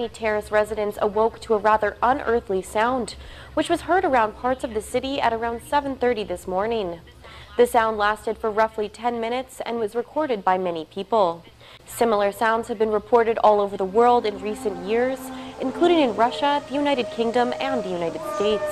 many terrace residents awoke to a rather unearthly sound, which was heard around parts of the city at around 7:30 this morning. The sound lasted for roughly 10 minutes and was recorded by many people. Similar sounds have been reported all over the world in recent years, including in Russia, the United Kingdom, and the United States.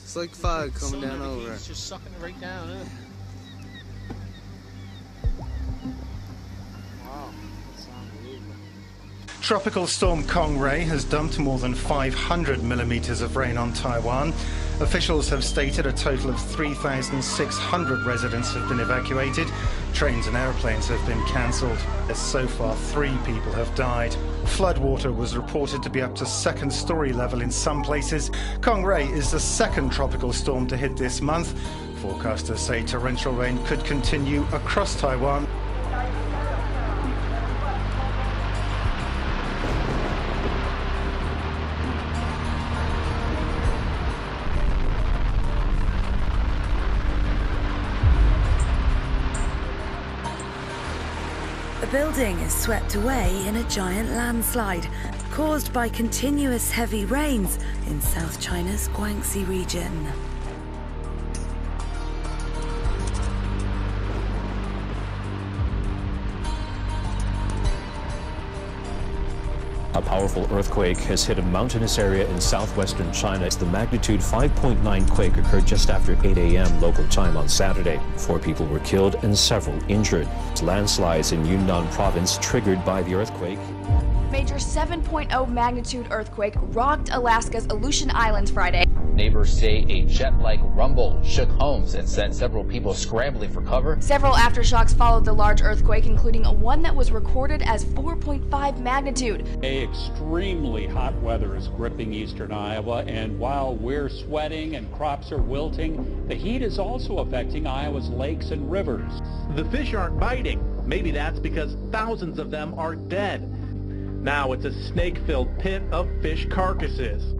It's like fog coming down over. It's just sucking it right down, huh? Wow, that's unbelievable. Tropical storm Kong-Ray has dumped more than 500 millimeters of rain on Taiwan. Officials have stated a total of 3,600 residents have been evacuated. Trains and airplanes have been cancelled. So far, 3 people have died. Floodwater was reported to be up to second-story level in some places. Kong-Ray is the second tropical storm to hit this month. Forecasters say torrential rain could continue across Taiwan. A building is swept away in a giant landslide caused by continuous heavy rains in South China's Guangxi region. A powerful earthquake has hit a mountainous area in southwestern China. The magnitude 5.9 quake occurred just after 8 a.m. local time on Saturday. 4 people were killed and several injured. Landslides in Yunnan province triggered by the earthquake. Major 7.0 magnitude earthquake rocked Alaska's Aleutian Islands Friday. Neighbors say a jet-like rumble shook homes and sent several people scrambling for cover. Several aftershocks followed the large earthquake, including one that was recorded as 4.5 magnitude. Extremely hot weather is gripping eastern Iowa, and while we're sweating and crops are wilting, the heat is also affecting Iowa's lakes and rivers. The fish aren't biting. Maybe that's because thousands of them are dead. Now it's a snake-filled pit of fish carcasses.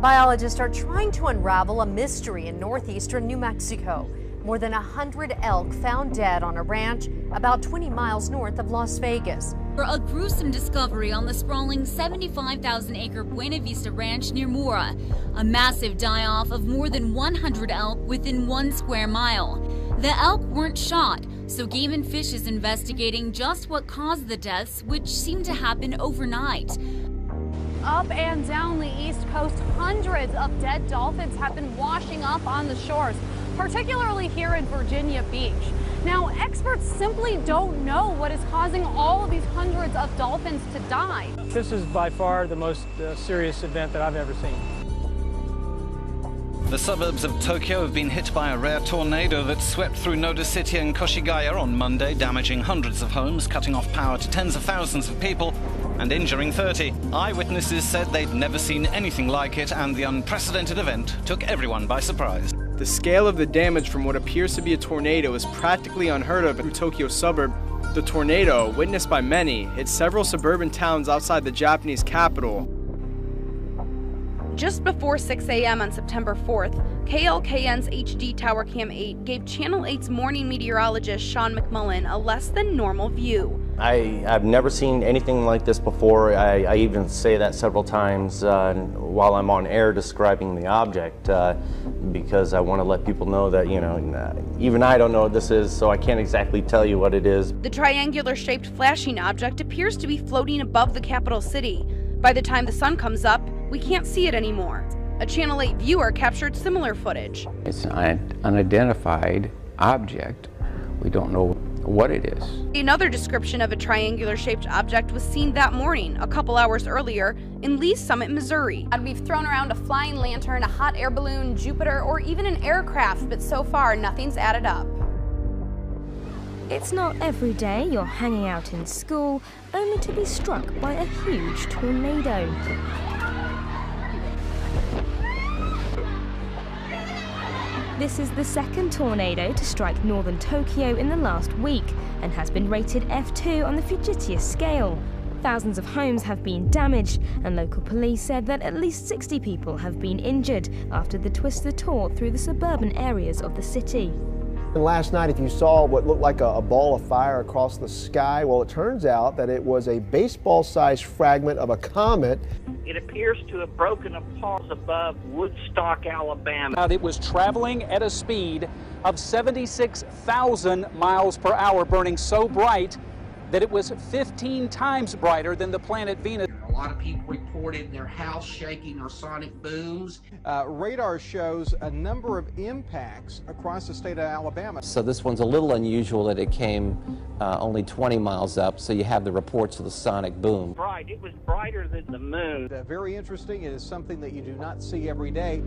Biologists are trying to unravel a mystery in northeastern New Mexico. More than 100 elk found dead on a ranch about 20 miles north of Las Vegas. A gruesome discovery on the sprawling 75,000-acre Buena Vista Ranch near Mora. A massive die-off of more than 100 elk within 1 square mile. The elk weren't shot, so Game and Fish is investigating just what caused the deaths, which seemed to happen overnight. Up and down the East Coast, hundreds of dead dolphins have been washing up on the shores, particularly here in Virginia Beach. Now, experts simply don't know what is causing all of these hundreds of dolphins to die. This is by far the most serious event that I've ever seen. The suburbs of Tokyo have been hit by a rare tornado that swept through Noda City and Koshigaya on Monday, damaging hundreds of homes, cutting off power to tens of thousands of people, and injuring 30. Eyewitnesses said they'd never seen anything like it, and the unprecedented event took everyone by surprise. The scale of the damage from what appears to be a tornado is practically unheard of in Tokyo suburb. The tornado, witnessed by many, hit several suburban towns outside the Japanese capital. Just before 6 a.m. on September 4th, KLKN's HD Tower Cam 8 gave Channel 8's morning meteorologist Sean McMullen a less than normal view. I've never seen anything like this before. I even say that several times while I'm on air describing the object because I want to let people know that, you know, even I don't know what this is, so I can't exactly tell you what it is. The triangular-shaped flashing object appears to be floating above the capital city. By the time the sun comes up, we can't see it anymore. A Channel 8 viewer captured similar footage. It's an unidentified object. We don't know what it is. Another description of a triangular-shaped object was seen that morning, a couple hours earlier, in Lee's Summit, Missouri. We've thrown around a flying lantern, a hot air balloon, Jupiter, or even an aircraft, but so far nothing's added up. It's not every day you're hanging out in school only to be struck by a huge tornado. This is the second tornado to strike northern Tokyo in the last week and has been rated F2 on the Fujitia scale. Thousands of homes have been damaged, and local police said that at least 60 people have been injured after the twister tore through the suburban areas of the city. And last night, if you saw what looked like a ball of fire across the sky, well, it turns out that it was a baseball-sized fragment of a comet. It appears to have broken apart above Woodstock, Alabama. It was traveling at a speed of 76,000 miles per hour, burning so bright that it was 15 times brighter than the planet Venus. A lot of people reported their house shaking or sonic booms. Radar shows a number of impacts across the state of Alabama. So this one's a little unusual that it came only 20 miles up, so you have the reports of the sonic boom. Right, it was brighter than the moon. Very interesting. It is something that you do not see every day.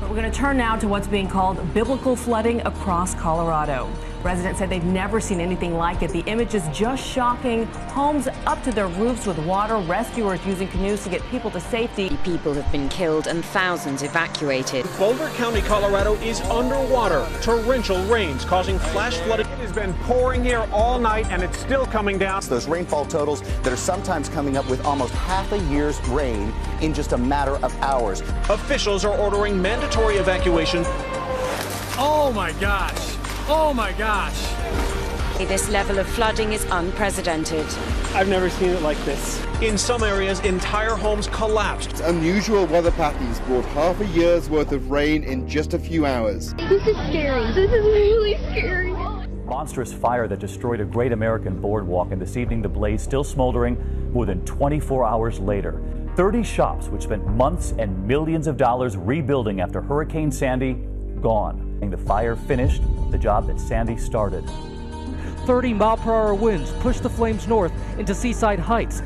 We're going to turn now to what's being called biblical flooding across Colorado. Residents said they've never seen anything like it. The image is just shocking. Homes up to their roofs with water, rescuers using canoes to get people to safety. People have been killed and thousands evacuated. Boulder County, Colorado is underwater. Torrential rains causing flash flooding. It has been pouring here all night and it's still coming down. Those rainfall totals that are sometimes coming up with almost half a year's rain in just a matter of hours. Officials are ordering mandatory evacuation. Oh my gosh. Oh my gosh. This level of flooding is unprecedented. I've never seen it like this. In some areas, entire homes collapsed. Unusual weather patterns brought half a year's worth of rain in just a few hours. This is scary. This is really scary. Monstrous fire that destroyed a great American boardwalk, and this evening the blaze still smoldering more than 24 hours later. 30 shops, which spent months and millions of dollars rebuilding after Hurricane Sandy, gone. The fire finished the job that Sandy started. 30-mile-per-hour winds pushed the flames north into Seaside Heights.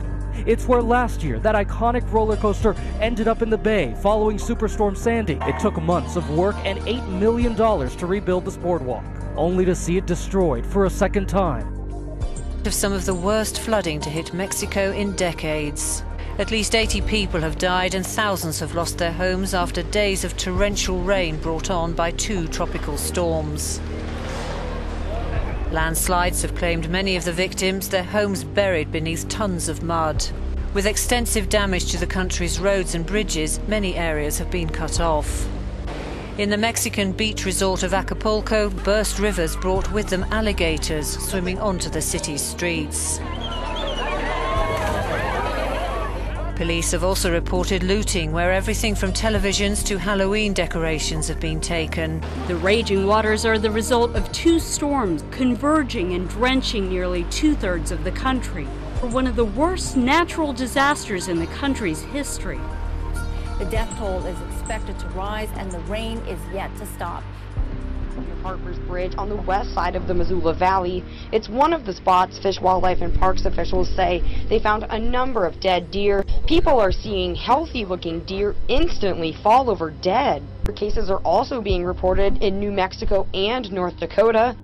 It's where last year that iconic roller coaster ended up in the bay following Superstorm Sandy. It took months of work and $8 million to rebuild this boardwalk, only to see it destroyed for a second time. Of some of the worst flooding to hit Mexico in decades. At least 80 people have died and thousands have lost their homes after days of torrential rain brought on by 2 tropical storms. Landslides have claimed many of the victims, their homes buried beneath tons of mud. With extensive damage to the country's roads and bridges, many areas have been cut off. In the Mexican beach resort of Acapulco, burst rivers brought with them alligators swimming onto the city's streets. Police have also reported looting, where everything from televisions to Halloween decorations have been taken. The raging waters are the result of 2 storms converging and drenching nearly 2/3 of the country. For one of the worst natural disasters in the country's history. The death toll is expected to rise and the rain is yet to stop. Harper's Bridge on the west side of the Missoula Valley. It's one of the spots Fish, Wildlife, and Parks officials say they found a number of dead deer. People are seeing healthy-looking deer instantly fall over dead. Cases are also being reported in New Mexico and North Dakota.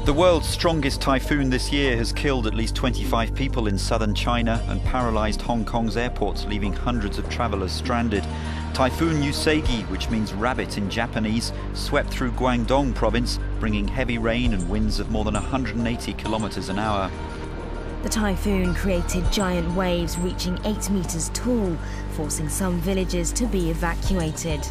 The world's strongest typhoon this year has killed at least 25 people in southern China and paralyzed Hong Kong's airports, leaving hundreds of travelers stranded. Typhoon Yusagi, which means rabbit in Japanese, swept through Guangdong province, bringing heavy rain and winds of more than 180 kilometers an hour. The typhoon created giant waves reaching 8 meters tall, forcing some villages to be evacuated.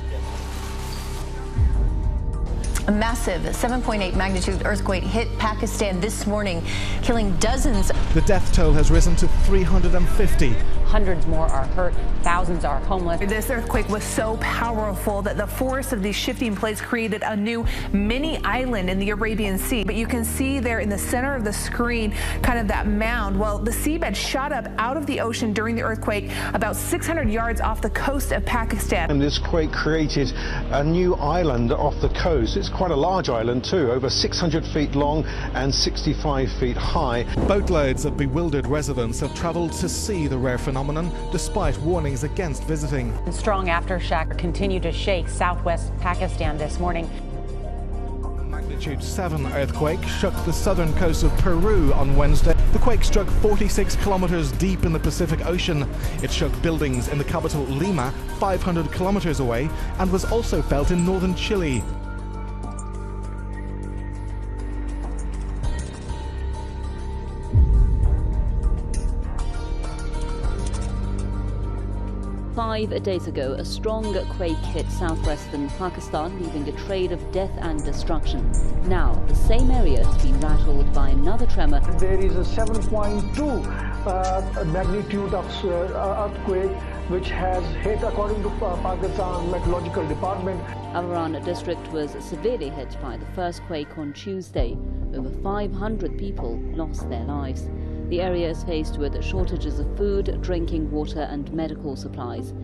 A massive 7.8 magnitude earthquake hit Pakistan this morning, killing dozens. The death toll has risen to 350, Hundreds more are hurt. Thousands are homeless. This earthquake was so powerful that the force of these shifting plates created a new mini island in the Arabian Sea. But you can see there in the center of the screen kind of that mound. Well, the seabed shot up out of the ocean during the earthquake about 600 yards off the coast of Pakistan. And this quake created a new island off the coast. It's quite a large island too, over 600 feet long and 65 feet high. Boatloads of bewildered residents have traveled to see the rare phenomenon despite warnings against visiting. Strong aftershock continue to shake southwest Pakistan this morning. Magnitude 7 earthquake shook the southern coast of Peru on Wednesday. The quake struck 46 kilometers deep in the Pacific Ocean. It shook buildings in the capital Lima, 500 kilometers away, and was also felt in northern Chile. Five days ago, a strong quake hit southwestern Pakistan, leaving a trail of death and destruction. Now, the same area has been rattled by another tremor. There is a 7.2 magnitude of earthquake which has hit, according to Pakistan Meteorological Department. Avaran district was severely hit by the first quake on Tuesday. Over 500 people lost their lives. The area is faced with shortages of food, drinking water and medical supplies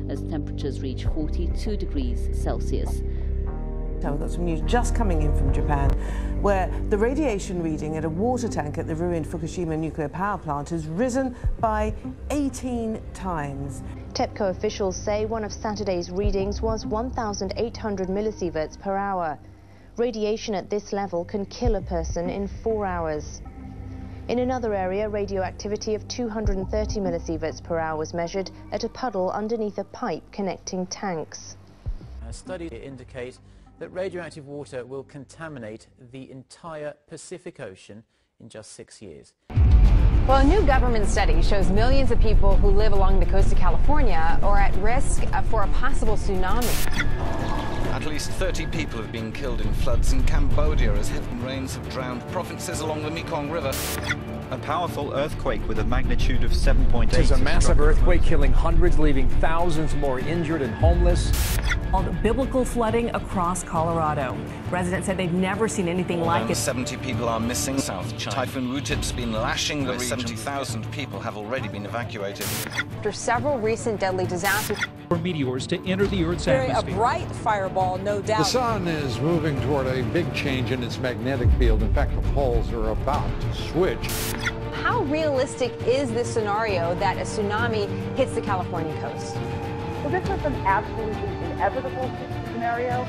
as temperatures reach 42 degrees Celsius. We've got some news just coming in from Japan, where the radiation reading at a water tank at the ruined Fukushima nuclear power plant has risen by 18 times. TEPCO officials say one of Saturday's readings was 1,800 millisieverts per hour. Radiation at this level can kill a person in 4 hours. In another area, radioactivity of 230 millisieverts per hour was measured at a puddle underneath a pipe connecting tanks. Studies indicate that radioactive water will contaminate the entire Pacific Ocean in just 6 years. Well, a new government study shows millions of people who live along the coast of California are at risk for a possible tsunami. At least 30 people have been killed in floods in Cambodia as heavy rains have drowned provinces along the Mekong River. A powerful earthquake with a magnitude of 7.8. It is a massive earthquake killing hundreds, leaving thousands more injured and homeless. Called biblical flooding across Colorado. Residents said they've never seen anything like it. 70 people are missing. South China. Typhoon Wutip's been lashing the region. 70,000 people have already been evacuated. After several recent deadly disasters. For meteors to enter the Earth's atmosphere. A bright fireball, no doubt. The sun is moving toward a big change in its magnetic field. In fact, the poles are about to switch. How realistic is this scenario that a tsunami hits the California coast? Well, this is an absolutely inevitable scenario.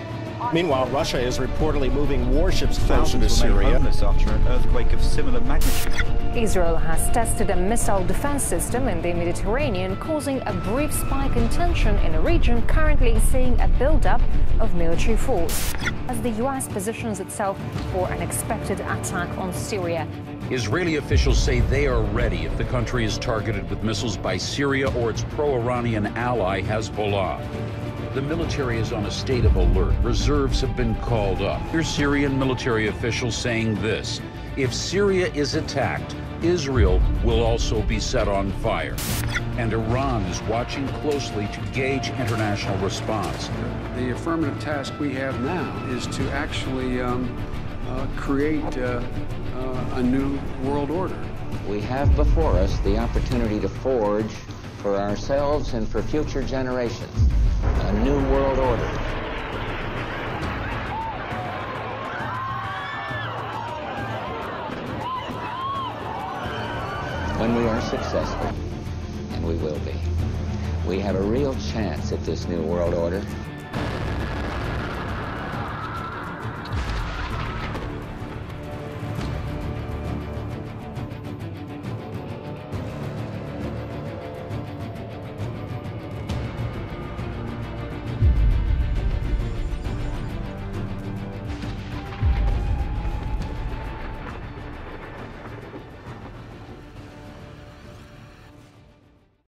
Meanwhile, Russia is reportedly moving warships closer to Syria. Homeless after an earthquake of similar magnitude. Israel has tested a missile defense system in the Mediterranean, causing a brief spike in tension in a region currently seeing a buildup of military force, as the U.S. positions itself for an expected attack on Syria. Israeli officials say they are ready if the country is targeted with missiles by Syria or its pro-Iranian ally Hezbollah. The military is on a state of alert. Reserves have been called up. Here's Syrian military officials saying this: if Syria is attacked, Israel will also be set on fire. And Iran is watching closely to gauge international response. The affirmative task we have now is to actually create a new world order. We have before us the opportunity to forge for ourselves and for future generations a new world order. When we are successful, and we will be, we have a real chance at this new world order.